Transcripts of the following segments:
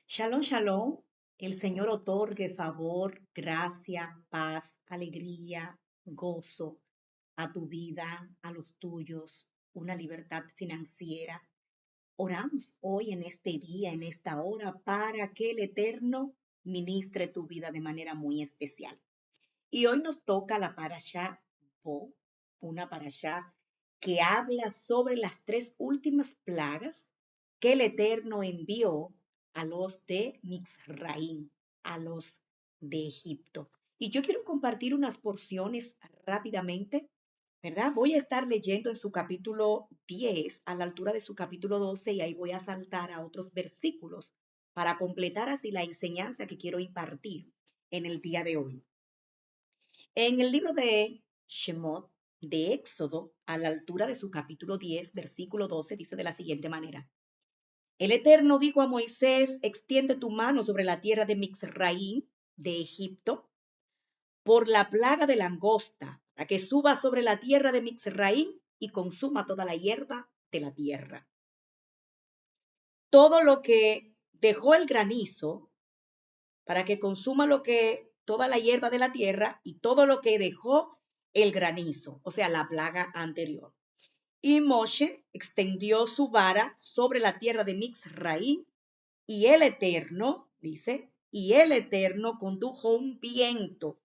Shalom, shalom. El Señor otorgue favor, gracia, paz, alegría, gozo a tu vida, a los tuyos, una libertad financiera. Oramos hoy en este día, en esta hora, para que el Eterno ministre tu vida de manera muy especial. Y hoy nos toca la parashá Bo, una parashá que habla sobre las tres últimas plagas que el Eterno envió a los de Mizraim, a los de Egipto. Y yo quiero compartir unas porciones rápidamente, ¿verdad? Voy a estar leyendo en su capítulo 10, a la altura de su capítulo 12, y ahí voy a saltar a otros versículos para completar así la enseñanza que quiero impartir en el día de hoy. En el libro de Shemot, de Éxodo, a la altura de su capítulo 10, versículo 12, dice de la siguiente manera: El Eterno dijo a Moisés: extiende tu mano sobre la tierra de Mizraim, de Egipto, por la plaga de langosta, para que suba sobre la tierra de Mizraim y consuma toda la hierba de la tierra. Todo lo que dejó el granizo, para que consuma toda la hierba de la tierra y todo lo que dejó el granizo, o sea, la plaga anterior. Y Moshe extendió su vara sobre la tierra de Mizraim, y el Eterno, dice, y el Eterno condujo un viento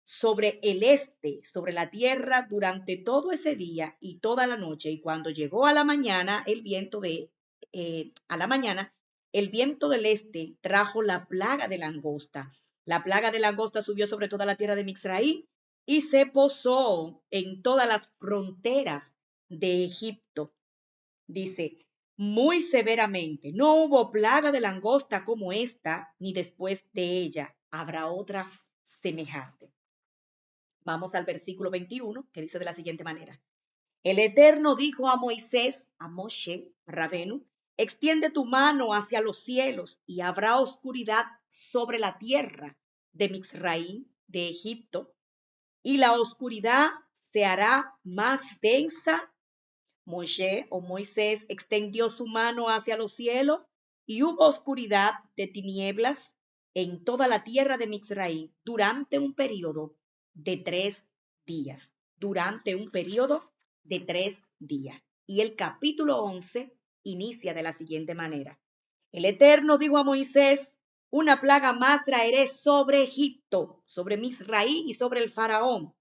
sobre el este, sobre la tierra durante todo ese día y toda la noche. Y cuando llegó a la mañana, el viento del este trajo la plaga de langosta. La plaga de langosta subió sobre toda la tierra de Mizraim y se posó en todas las fronteras de Egipto. Dice, muy severamente, no hubo plaga de langosta como esta, ni después de ella habrá otra semejante. Vamos al versículo 21, que dice de la siguiente manera: El Eterno dijo a Moisés, a Moshe Rabenu: extiende tu mano hacia los cielos y habrá oscuridad sobre la tierra de Mizraim, de Egipto, y la oscuridad se hará más densa. Moisés extendió su mano hacia los cielos y hubo oscuridad de tinieblas en toda la tierra de Mizraim durante un periodo de 3 días. Durante un periodo de 3 días. Y el capítulo 11 inicia de la siguiente manera: El Eterno dijo a Moisés: una plaga más traeré sobre Egipto, sobre Mizraim y sobre el faraón.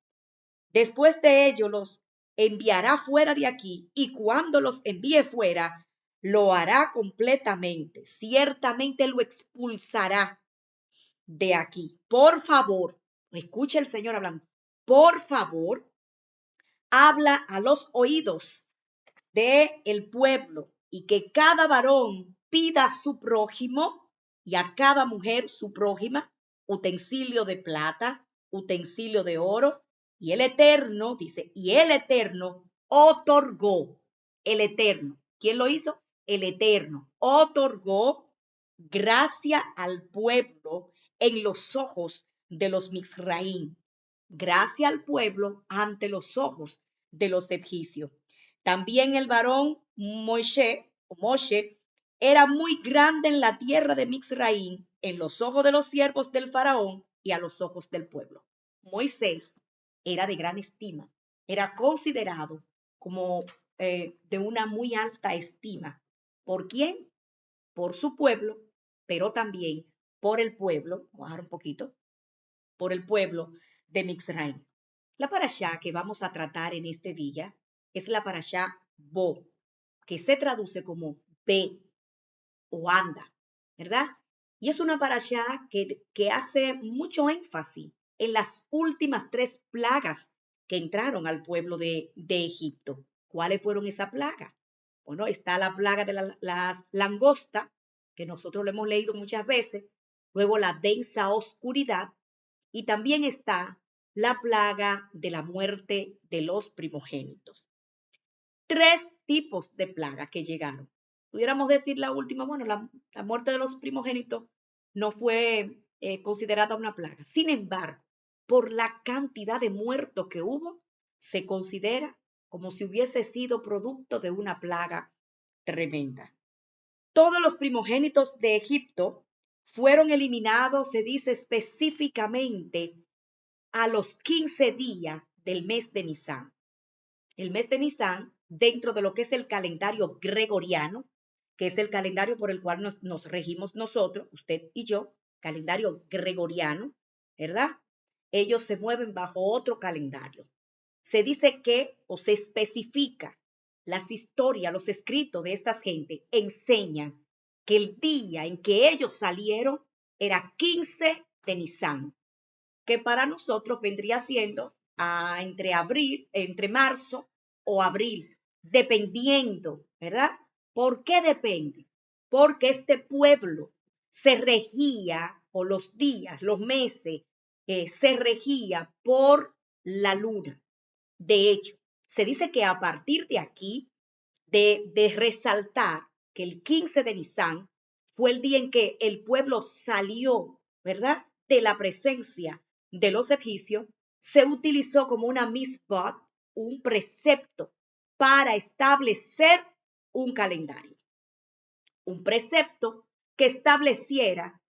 Después de ello los enviará fuera de aquí, y cuando los envíe fuera, lo hará completamente. Ciertamente lo expulsará de aquí. Por favor, escucha el Señor hablando. Por favor, habla a los oídos del pueblo, y que cada varón pida a su prójimo y a cada mujer su prójima utensilio de plata, utensilio de oro. Y el Eterno, dice, y el Eterno otorgó. El Eterno, ¿quién lo hizo? El Eterno otorgó gracia al pueblo en los ojos de los Mizraim. Gracia al pueblo ante los ojos de los egipcios. También el varón Moshe era muy grande en la tierra de Mizraim, en los ojos de los siervos del faraón y a los ojos del pueblo. Moisés era de gran estima, era considerado como de una muy alta estima. ¿Por quién? Por su pueblo, pero también por el pueblo, vamos a bajar un poquito, por el pueblo de Mizraim. La parashá que vamos a tratar en este día es la parashá Bo, que se traduce como ve o anda, ¿verdad? Y es una parashá que hace mucho énfasis en las últimas 3 plagas que entraron al pueblo de Egipto. ¿Cuáles fueron esas plagas? Bueno, está la plaga de las langostas, que nosotros lo hemos leído muchas veces, luego la densa oscuridad, y también está la plaga de la muerte de los primogénitos. 3 tipos de plagas que llegaron. Pudiéramos decir la última, bueno, la muerte de los primogénitos no fue considerada una plaga. Sin embargo, por la cantidad de muertos que hubo, se considera como si hubiese sido producto de una plaga tremenda. Todos los primogénitos de Egipto fueron eliminados, se dice específicamente, a los 15 días del mes de Nisan. El mes de Nisan, dentro de lo que es el calendario gregoriano, que es el calendario por el cual nos regimos nosotros, usted y yo, calendario gregoriano, ¿verdad? Ellos se mueven bajo otro calendario. Se dice que, o se especifica, las historias, los escritos de esta gente enseñan que el día en que ellos salieron era 15 de Nisan, que para nosotros vendría siendo entre marzo o abril, dependiendo, ¿verdad? ¿Por qué depende? Porque este pueblo se regía, o los días, los meses, se regía por la luna. De hecho, se dice que a partir de aquí, de resaltar que el 15 de Nisan fue el día en que el pueblo salió, ¿verdad?, de la presencia de los egipcios, se utilizó como una misbot, un precepto para establecer un calendario. Un precepto que estableciera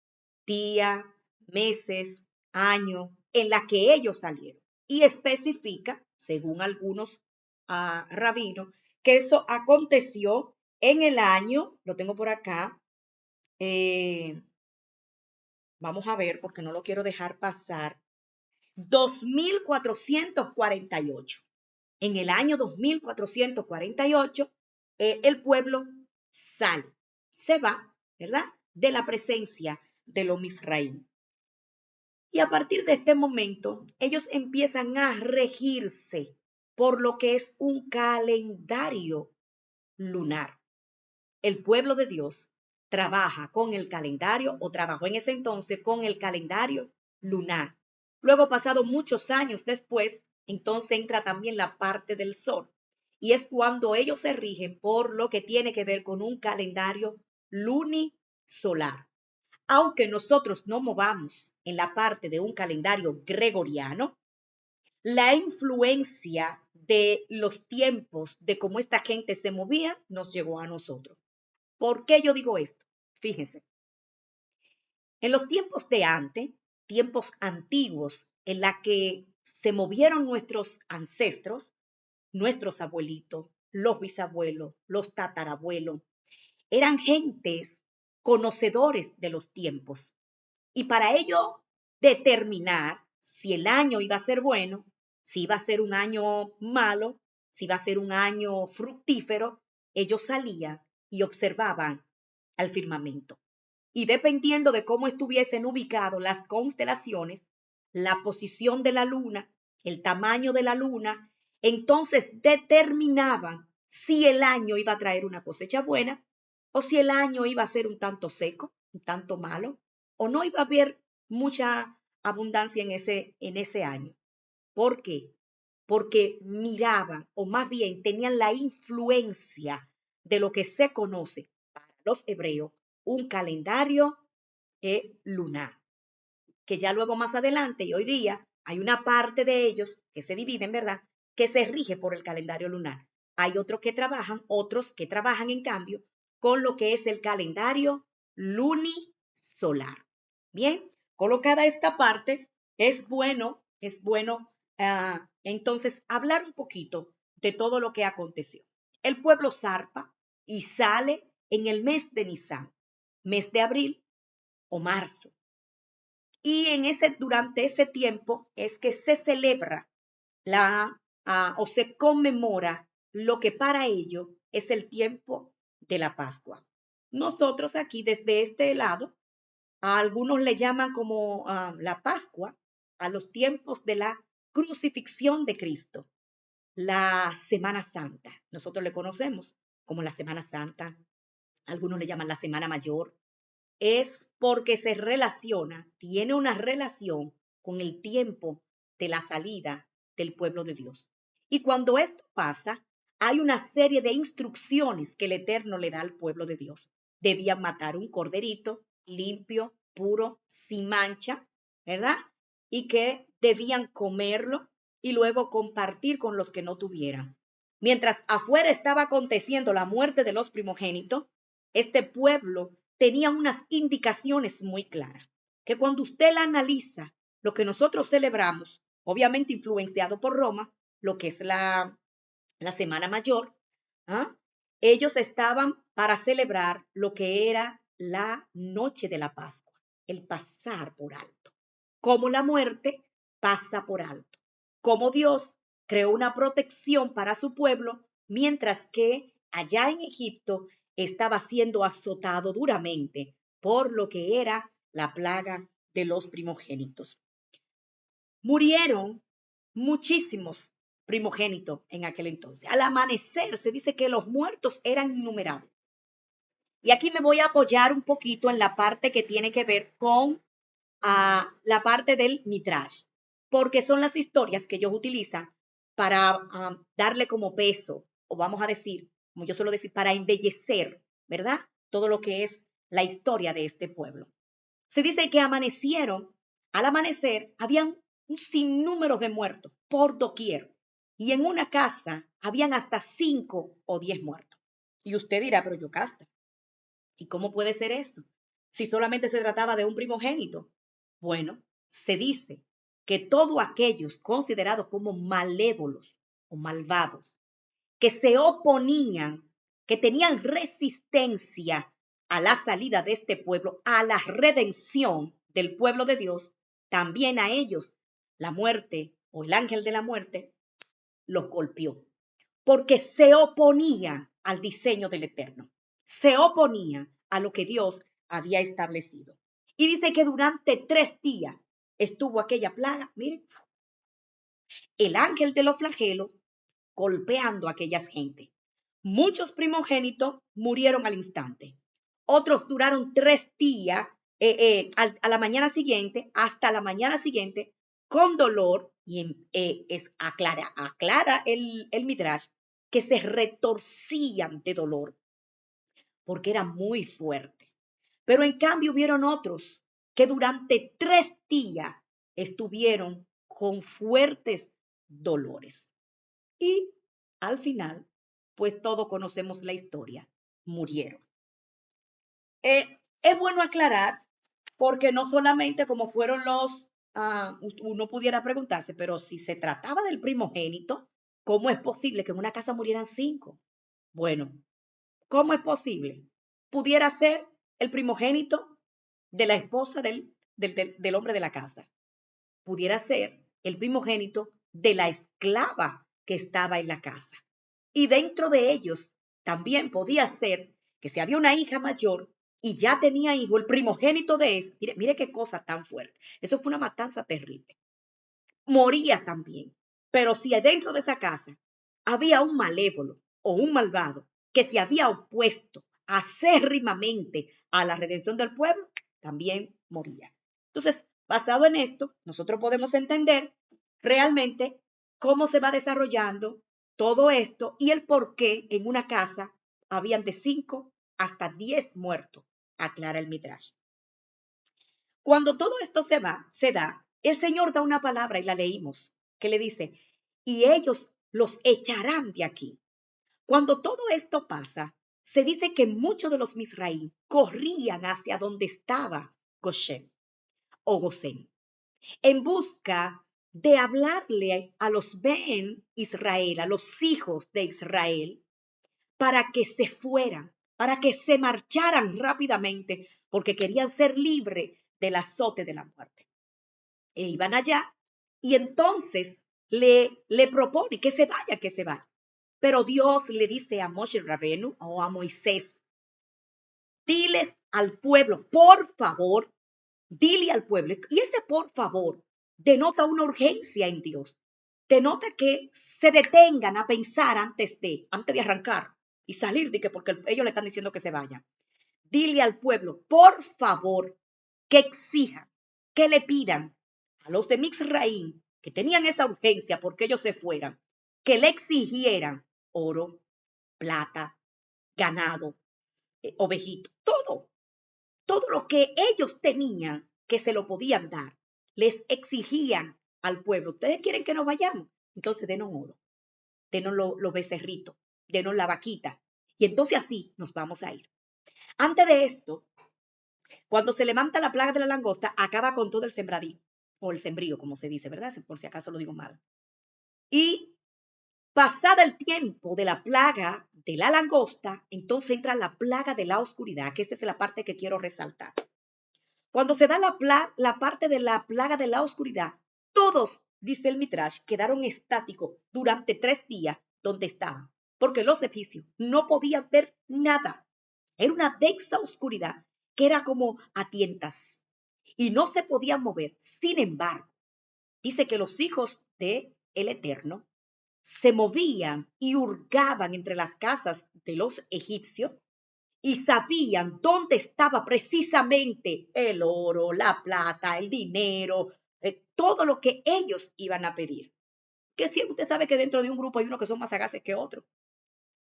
día, meses, año en la que ellos salieron. Y especifica, según algunos rabinos, que eso aconteció en el año, lo tengo por acá, vamos a ver porque no lo quiero dejar pasar, 2448. En el año 2448, el pueblo sale, se va, ¿verdad?, de la presencia de los misraín. Y a partir de este momento, ellos empiezan a regirse por lo que es un calendario lunar. El pueblo de Dios trabaja con el calendario, o trabajó en ese entonces con el calendario lunar. Luego, pasados muchos años después, entonces entra también la parte del sol. Y es cuando ellos se rigen por lo que tiene que ver con un calendario lunisolar. Aunque nosotros no movamos en la parte de un calendario gregoriano, la influencia de los tiempos, de cómo esta gente se movía, nos llegó a nosotros. ¿Por qué yo digo esto? Fíjense, en los tiempos de antes, tiempos antiguos, en la que se movieron nuestros ancestros, nuestros abuelitos, los bisabuelos, los tatarabuelos, eran gentes conocedores de los tiempos. Y para ello determinar si el año iba a ser bueno, si iba a ser un año malo, si iba a ser un año fructífero, ellos salían y observaban al firmamento. Y dependiendo de cómo estuviesen ubicados las constelaciones, la posición de la luna, el tamaño de la luna, entonces determinaban si el año iba a traer una cosecha buena o si el año iba a ser un tanto seco, un tanto malo, o no iba a haber mucha abundancia en ese año. ¿Por qué? Porque miraban, o más bien tenían la influencia de lo que se conoce para los hebreos un calendario lunar, que ya luego más adelante y hoy día hay una parte de ellos que se dividen, ¿verdad?, que se rige por el calendario lunar. Hay otros que trabajan en cambio con lo que es el calendario lunisolar. Bien, colocada esta parte, es bueno entonces hablar un poquito de todo lo que aconteció. El pueblo zarpa y sale en el mes de Nisan, mes de abril o marzo. Y durante ese tiempo es que se celebra o se conmemora lo que para ellos es el tiempo de la Pascua. Nosotros aquí desde este lado, a algunos le llaman como la Pascua, a los tiempos de la crucifixión de Cristo, la Semana Santa. Nosotros le conocemos como la Semana Santa, algunos le llaman la Semana Mayor. Es porque tiene una relación con el tiempo de la salida del pueblo de Dios. Y cuando esto pasa, hay una serie de instrucciones que el Eterno le da al pueblo de Dios. Debían matar un corderito limpio, puro, sin mancha, ¿verdad? Y que debían comerlo y luego compartir con los que no tuvieran. Mientras afuera estaba aconteciendo la muerte de los primogénitos, este pueblo tenía unas indicaciones muy claras, que cuando usted la analiza, lo que nosotros celebramos, obviamente influenciado por Roma, lo que es la Semana Mayor, ¿ah? Ellos estaban para celebrar lo que era la noche de la Pascua, el pasar por alto. Como la muerte pasa por alto. Como Dios creó una protección para su pueblo, mientras que allá en Egipto estaba siendo azotado duramente por lo que era la plaga de los primogénitos. Murieron muchísimos primogénitos en aquel entonces. Al amanecer se dice que los muertos eran innumerables. Y aquí me voy a apoyar un poquito en la parte que tiene que ver con la parte del Midrash, porque son las historias que ellos utilizan para darle como peso, o vamos a decir, como yo suelo decir, para embellecer, ¿verdad? Todo lo que es la historia de este pueblo. Se dice que amanecieron, al amanecer, habían un sinnúmero de muertos por doquier. Y en una casa habían hasta 5 o 10 muertos. Y usted dirá, pero yo casta. ¿Y cómo puede ser esto? Si solamente se trataba de un primogénito. Bueno, se dice que todos aquellos considerados como malévolos o malvados, que se oponían, que tenían resistencia a la salida de este pueblo, a la redención del pueblo de Dios, también a ellos la muerte o el ángel de la muerte los golpeó, porque se oponían al diseño del Eterno, se oponían a lo que Dios había establecido. Y dice que durante 3 días estuvo aquella plaga, miren, el ángel de los flagelos golpeando a aquellas gente. Muchos primogénitos murieron al instante. Otros duraron 3 días a la mañana siguiente, hasta la mañana siguiente, con dolor, y aclara el Midrash, que se retorcían de dolor, porque era muy fuerte. Pero en cambio hubieron otros que durante 3 días estuvieron con fuertes dolores. Y al final, pues todos conocemos la historia, murieron. Es bueno aclarar, porque no solamente como fueron uno pudiera preguntarse, pero si se trataba del primogénito, ¿cómo es posible que en una casa murieran 5? Bueno, ¿cómo es posible? Pudiera ser el primogénito de la esposa del hombre de la casa. Pudiera ser el primogénito de la esclava que estaba en la casa. Y dentro de ellos también podía ser que si había una hija mayor y ya tenía hijo, el primogénito de ese, mire qué cosa tan fuerte. Eso fue una matanza terrible. Moría también. Pero si dentro de esa casa había un malévolo o un malvado que se había opuesto acérrimamente a la redención del pueblo, también moría. Entonces, basado en esto, nosotros podemos entender realmente cómo se va desarrollando todo esto y el por qué en una casa habían de 5 hasta 10 muertos, aclara el Midrash. Cuando todo esto se da, el Señor da una palabra y la leímos, que le dice, y ellos los echarán de aquí. Cuando todo esto pasa, se dice que muchos de los Misraim corrían hacia donde estaba Goshen o Gosén, en busca de hablarle a los Ben Israel, a los hijos de Israel, para que se fueran, para que se marcharan rápidamente, porque querían ser libres del azote de la muerte. E iban allá y entonces le propone que se vaya, que se vaya. Pero Dios le dice a Moshe Rabenu o a Moisés, diles al pueblo, por favor, dile al pueblo. Y ese por favor denota una urgencia en Dios. Denota que se detengan a pensar antes de arrancar y salir de que porque ellos le están diciendo que se vayan. Dile al pueblo, por favor, que exijan, que le pidan a los de Mizraim, que tenían esa urgencia porque ellos se fueran, que le exigieran oro, plata, ganado, ovejito, todo lo que ellos tenían que se lo podían dar. Les exigían al pueblo, ¿ustedes quieren que nos vayamos? Entonces denos oro, denos los becerritos, denos la vaquita. Y entonces así nos vamos a ir. Antes de esto, Cuando se levanta la plaga de la langosta, acaba con todo el sembradío, o el sembrío, como se dice, ¿verdad? Por si acaso lo digo mal. Y pasada el tiempo de la plaga de la langosta, entonces entra la plaga de la oscuridad, que esta es la parte que quiero resaltar. Cuando se da la parte de la plaga de la oscuridad, todos, dice el Midrash, quedaron estáticos durante 3 días donde estaban, porque los egipcios no podían ver nada. Era una densa oscuridad que era como a tientas y no se podían mover. Sin embargo, dice que los hijos de el Eterno se movían y hurgaban entre las casas de los egipcios y sabían dónde estaba precisamente el oro, la plata, el dinero, todo lo que ellos iban a pedir. Que si usted sabe que dentro de un grupo hay unos que son más sagaces que otros.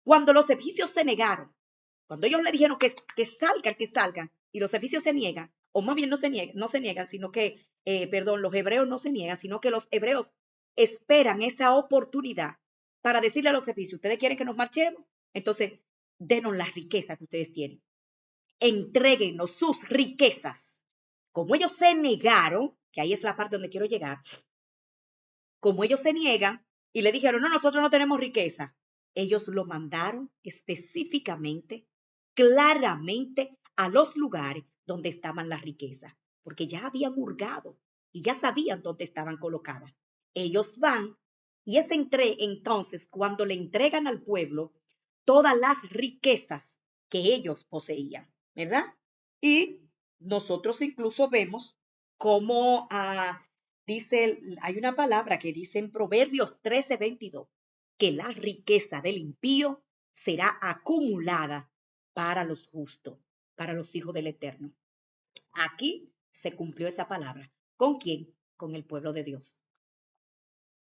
Cuando los egipcios se negaron, cuando ellos le dijeron que salgan, y los egipcios se niegan, o más bien no se niegan, sino que, los hebreos no se niegan, sino que los hebreos esperan esa oportunidad para decirle a los egipcios, ¿ustedes quieren que nos marchemos? Entonces, denos las riquezas que ustedes tienen. Entréguenos sus riquezas. Como ellos se negaron, que ahí es la parte donde quiero llegar, como ellos se niegan y le dijeron, no, nosotros no tenemos riqueza, ellos lo mandaron específicamente, claramente, a los lugares donde estaban las riquezas, porque ya habían hurgado y ya sabían dónde estaban colocadas. Ellos van y entonces cuando le entregan al pueblo todas las riquezas que ellos poseían, ¿verdad? Y nosotros incluso vemos cómo hay una palabra que dice en Proverbios 13:22, que la riqueza del impío será acumulada para los justos, para los hijos del Eterno. Aquí se cumplió esa palabra. ¿Con quién? Con el pueblo de Dios.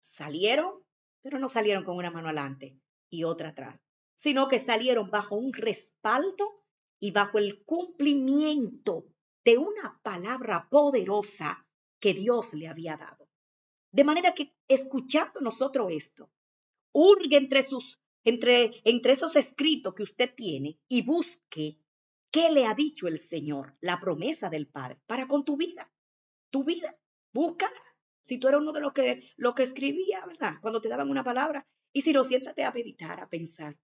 Salieron, pero no salieron con una mano adelante y otra atrás, sino que salieron bajo un respaldo y bajo el cumplimiento de una palabra poderosa que Dios le había dado. De manera que escuchando nosotros esto, hurgue entre esos escritos que usted tiene y busque qué le ha dicho el Señor, la promesa del Padre, para con tu vida. Busca. Si tú eres uno de los que escribía, ¿verdad? Cuando te daban una palabra. Y si no, siéntate a meditar, a pensar.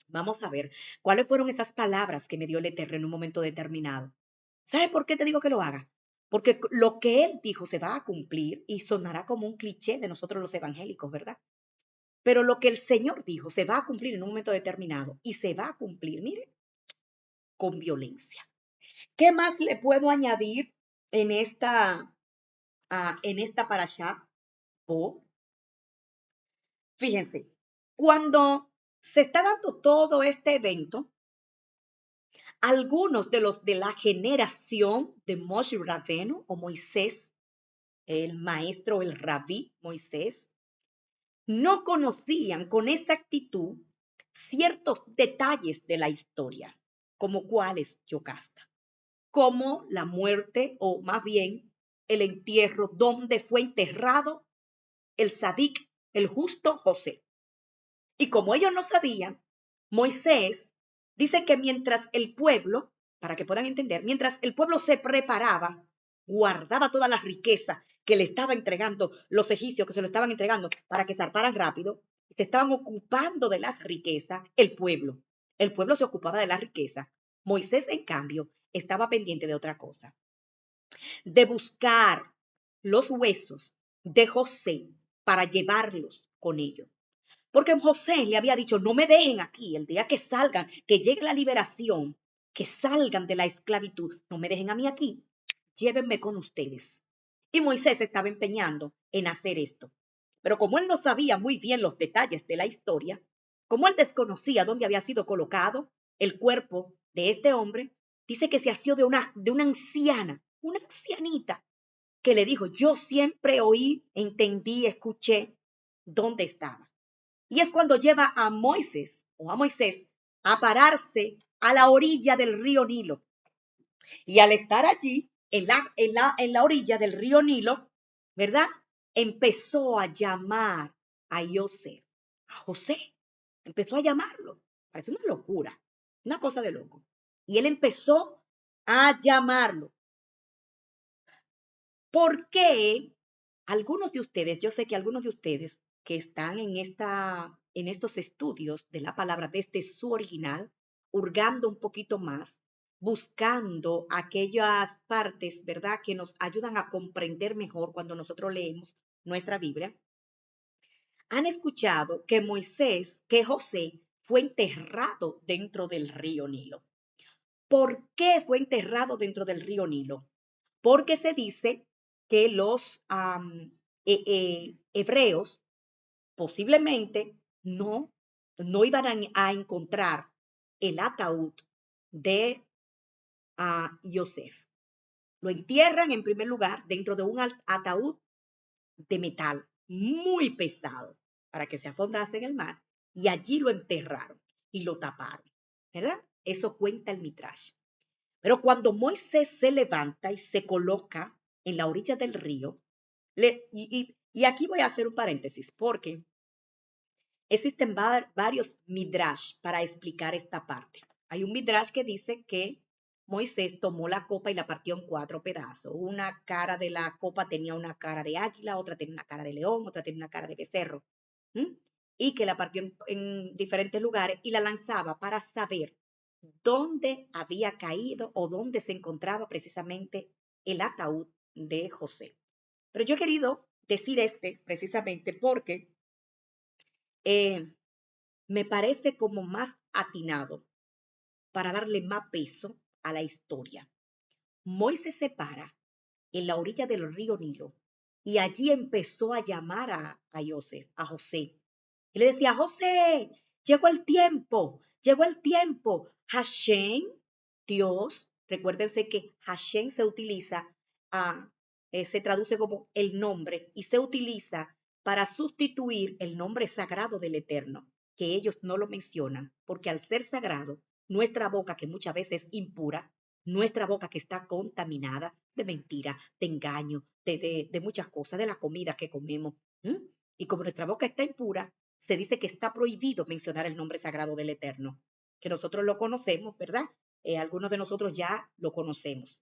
Vamos a ver cuáles fueron esas palabras que me dio el Eterno en un momento determinado. ¿Sabes por qué te digo que lo haga? Porque lo que Él dijo se va a cumplir y sonará como un cliché de nosotros los evangélicos, ¿verdad? Pero lo que el Señor dijo se va a cumplir en un momento determinado y se va a cumplir, mire, con violencia. ¿Qué más le puedo añadir en esta parashá? Fíjense, cuando se está dando todo este evento, algunos de los de la generación de Moshe Rabenu o Moisés, el maestro, el rabí Moisés, no conocían con exactitud ciertos detalles de la historia, como cuáles, Yocasta, como la muerte o más bien el entierro donde fue enterrado el sadik, el justo José. Y como ellos no sabían, Moisés dice que mientras el pueblo, para que puedan entender, mientras el pueblo se preparaba, guardaba toda la riqueza que le estaba entregando los egipcios, que se lo estaban entregando para que zarparan rápido, se estaban ocupando de las riquezas, el pueblo. El pueblo se ocupaba de la riqueza. Moisés, en cambio, estaba pendiente de otra cosa, de buscar los huesos de José para llevarlos con ellos. Porque José le había dicho, no me dejen aquí, el día que salgan, que llegue la liberación, que salgan de la esclavitud, no me dejen a mí aquí, llévenme con ustedes. Y Moisés estaba empeñando en hacer esto. Pero como él no sabía muy bien los detalles de la historia, como él desconocía dónde había sido colocado el cuerpo de este hombre, dice que se asió de una anciana, una ancianita, que le dijo, yo siempre oí, entendí, escuché dónde estaba. Y es cuando lleva a Moisés a pararse a la orilla del río Nilo. Y al estar allí, en la orilla del río Nilo, ¿verdad? Empezó a llamar a José. Empezó a llamarlo. Parece una locura, una cosa de loco. Y él empezó a llamarlo. ¿Por qué algunos de ustedes, yo sé que algunos de ustedes que están en estos estudios de la palabra desde su original, hurgando un poquito más, buscando aquellas partes, ¿verdad?, que nos ayudan a comprender mejor cuando nosotros leemos nuestra Biblia, han escuchado que José fue enterrado dentro del río Nilo. ¿Por qué fue enterrado dentro del río Nilo? Porque se dice que los hebreos posiblemente no iban a encontrar el ataúd de Yosef. Lo entierran en primer lugar dentro de un ataúd de metal muy pesado para que se afondase en el mar y allí lo enterraron y lo taparon, ¿verdad? Eso cuenta el Midrash. Pero cuando Moisés se levanta y se coloca en la orilla del río, y aquí voy a hacer un paréntesis porque existen varios midrash para explicar esta parte. Hay un midrash que dice que Moisés tomó la copa y la partió en 4 pedazos. Una cara de la copa tenía una cara de águila, otra tenía una cara de león, otra tenía una cara de becerro. ¿Mm? Y que la partió en diferentes lugares y la lanzaba para saber dónde había caído o dónde se encontraba precisamente el ataúd de José. Pero yo he querido decir precisamente porque eh, me parece como más atinado para darle más peso a la historia. Moisés se para en la orilla del río Nilo y allí empezó a llamar a José. Y le decía, José, llegó el tiempo. Hashem, Dios, recuérdense que Hashem se utiliza, se traduce como el nombre y se utiliza para sustituir el nombre sagrado del Eterno, que ellos no lo mencionan, porque al ser sagrado, nuestra boca, que muchas veces es impura, nuestra boca que está contaminada de mentira, de engaño, de muchas cosas, de la comida que comemos. Y como nuestra boca está impura, se dice que está prohibido mencionar el nombre sagrado del Eterno, que nosotros lo conocemos, ¿verdad? Algunos de nosotros ya lo conocemos.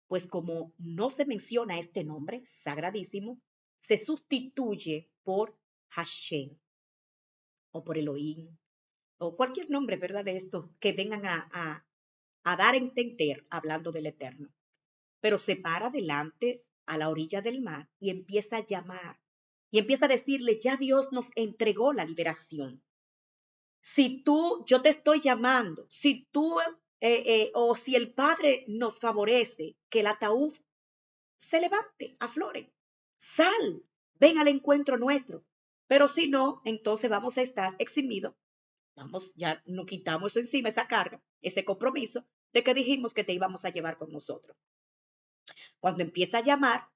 Pues como no se menciona este nombre sagradísimo, se sustituye por Hashem o por Elohim o cualquier nombre, ¿verdad? De estos que vengan a dar a entender hablando del Eterno. Pero se para delante a la orilla del mar y empieza a llamar y empieza a decirle, ya Dios nos entregó la liberación. Yo te estoy llamando, si tú o si el Padre nos favorece, que el ataúd se levante, aflore, sal, ven al encuentro nuestro. Pero si no, entonces vamos a estar eximidos. Ya nos quitamos eso encima, esa carga, ese compromiso de que dijimos que te íbamos a llevar con nosotros. Cuando empieza a llamar,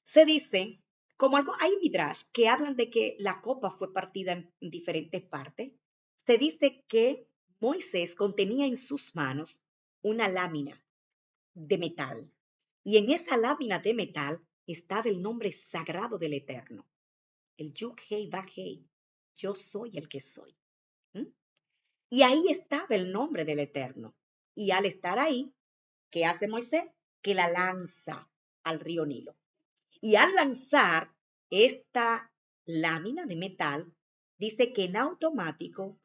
se dice, como algo, hay midrash que hablan de que la copa fue partida en diferentes partes. Se dice que Moisés contenía en sus manos una lámina de metal. Y en esa lámina de metal estaba el nombre sagrado del Eterno. El Yud Hei Vav Hei. Yo soy el que soy. ¿Mm? Y ahí estaba el nombre del Eterno. Y al estar ahí, ¿qué hace Moisés? Que la lanza al río Nilo. Y al lanzar esta lámina de metal, dice que en automático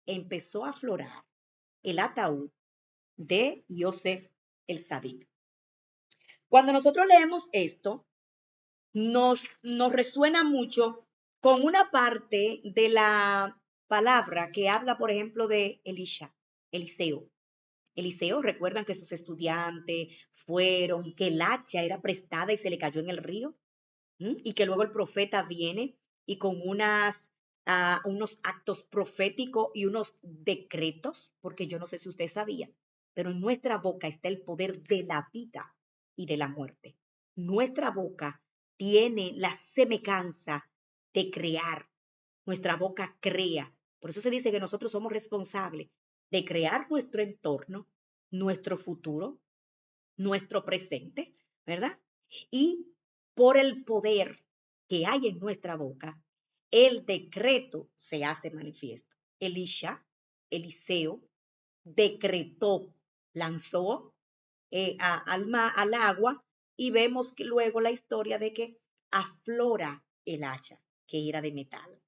empezó a aflorar el ataúd de Yosef el Sadik. Cuando nosotros leemos esto, nos resuena mucho con una parte de la palabra que habla, por ejemplo, de Eliseo. Eliseo, recuerdan que sus estudiantes fueron y que el hacha era prestada y se le cayó en el río. Y que luego el profeta viene y con unos actos proféticos y unos decretos, porque yo no sé si usted sabía, pero en nuestra boca está el poder de la vida y de la muerte. Nuestra boca tiene la semejanza de crear. Nuestra boca crea. Por eso se dice que nosotros somos responsables de crear nuestro entorno, nuestro futuro, nuestro presente, ¿verdad? Y por el poder que hay en nuestra boca, el decreto se hace manifiesto. Eliseo, decretó, lanzó al agua y vemos que luego la historia de que aflora el hacha, que era de metal.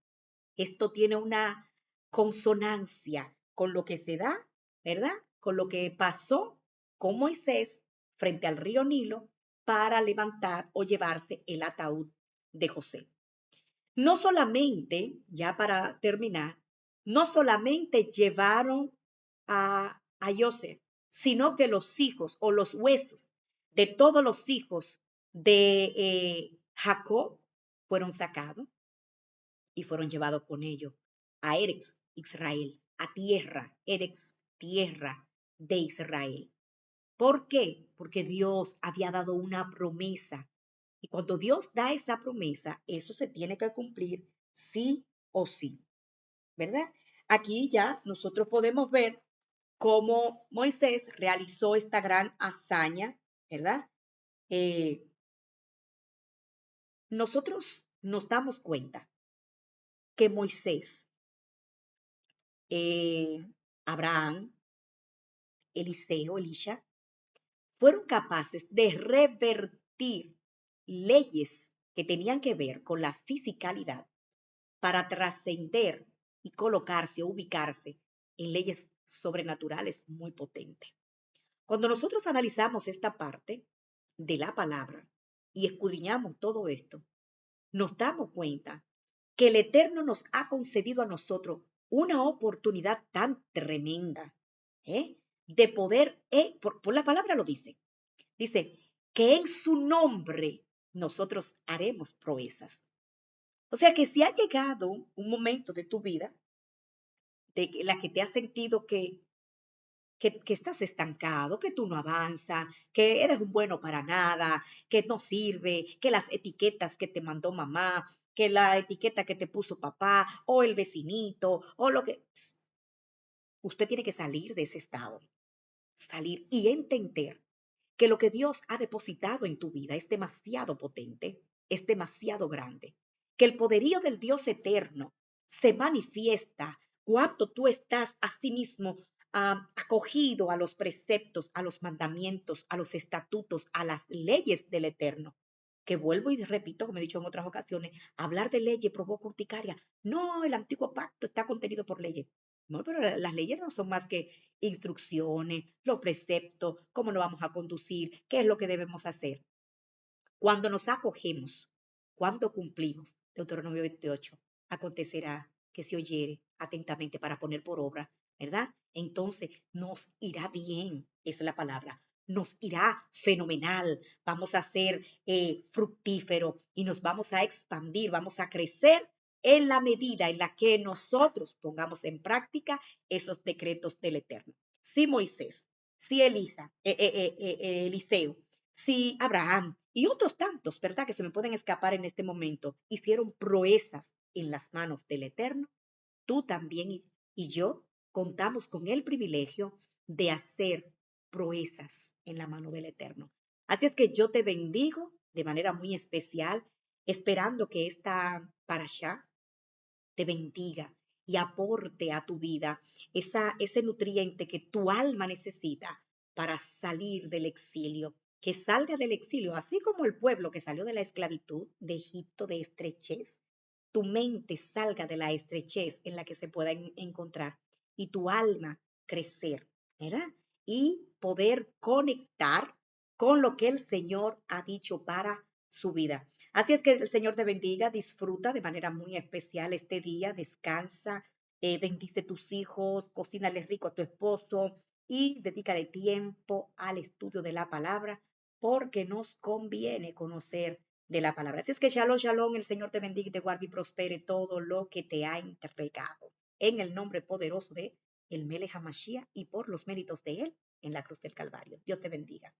Esto tiene una consonancia con lo que se da, ¿verdad? Con lo que pasó con Moisés frente al río Nilo para levantar o llevarse el ataúd de José. No solamente, ya para terminar, no solamente llevaron a José, sino que los hijos o los huesos de todos los hijos de Jacob fueron sacados y fueron llevados con ellos a Eretz Israel, a tierra, Eretz, tierra de Israel. ¿Por qué? Porque Dios había dado una promesa. Y cuando Dios da esa promesa, eso se tiene que cumplir sí o sí, ¿verdad? Aquí ya nosotros podemos ver cómo Moisés realizó esta gran hazaña, ¿verdad? Nosotros nos damos cuenta que Moisés, Abraham, Eliseo, Elisha, fueron capaces de revertir leyes que tenían que ver con la fisicalidad para trascender y colocarse o ubicarse en leyes sobrenaturales muy potentes. Cuando nosotros analizamos esta parte de la palabra y escudriñamos todo esto, nos damos cuenta que el Eterno nos ha concedido a nosotros una oportunidad tan tremenda, de poder, por la palabra lo dice que en su nombre nosotros haremos proezas. O sea que si ha llegado un momento de tu vida de la que te has sentido que estás estancado, que tú no avanzas, que eres un bueno para nada, que no sirve, que las etiquetas que te mandó mamá, que la etiqueta que te puso papá, o el vecinito, o lo que... Usted tiene que salir de ese estado, salir y entender que lo que Dios ha depositado en tu vida es demasiado potente, es demasiado grande, que el poderío del Dios eterno se manifiesta cuando tú estás a sí mismo acogido a los preceptos, a los mandamientos, a los estatutos, a las leyes del eterno. Que vuelvo y repito, como he dicho en otras ocasiones, hablar de leyes provoca urticaria. No, el antiguo pacto está contenido por leyes. No, pero las leyes no son más que instrucciones, los preceptos, cómo nos vamos a conducir, qué es lo que debemos hacer. Cuando nos acogemos, cuando cumplimos, Deuteronomio 28, acontecerá que se oyere atentamente para poner por obra, ¿verdad? Entonces nos irá bien, esa es la palabra, nos irá fenomenal, vamos a ser fructíferos y nos vamos a expandir, vamos a crecer en la medida en la que nosotros pongamos en práctica esos decretos del Eterno. Si Moisés, si Eliseo, si Abraham y otros tantos, ¿verdad? Que se me pueden escapar en este momento, hicieron proezas en las manos del Eterno, tú también y yo contamos con el privilegio de hacer proezas en la mano del Eterno. Así es que yo te bendigo de manera muy especial, esperando que esta parashá te bendiga y aporte a tu vida ese nutriente que tu alma necesita para salir del exilio, que salga del exilio, así como el pueblo que salió de la esclavitud de Egipto de estrechez, tu mente salga de la estrechez en la que se pueda encontrar y tu alma crecer, ¿verdad? Y poder conectar con lo que el Señor ha dicho para su vida. Así es que el Señor te bendiga, disfruta de manera muy especial este día, descansa, bendice tus hijos, cocínale rico a tu esposo y dedícale tiempo al estudio de la palabra porque nos conviene conocer de la palabra. Así es que shalom, shalom, el Señor te bendiga y te guarde y prospere todo lo que te ha entregado. En el nombre poderoso de el Melech HaMashiach y por los méritos de él en la cruz del Calvario. Dios te bendiga.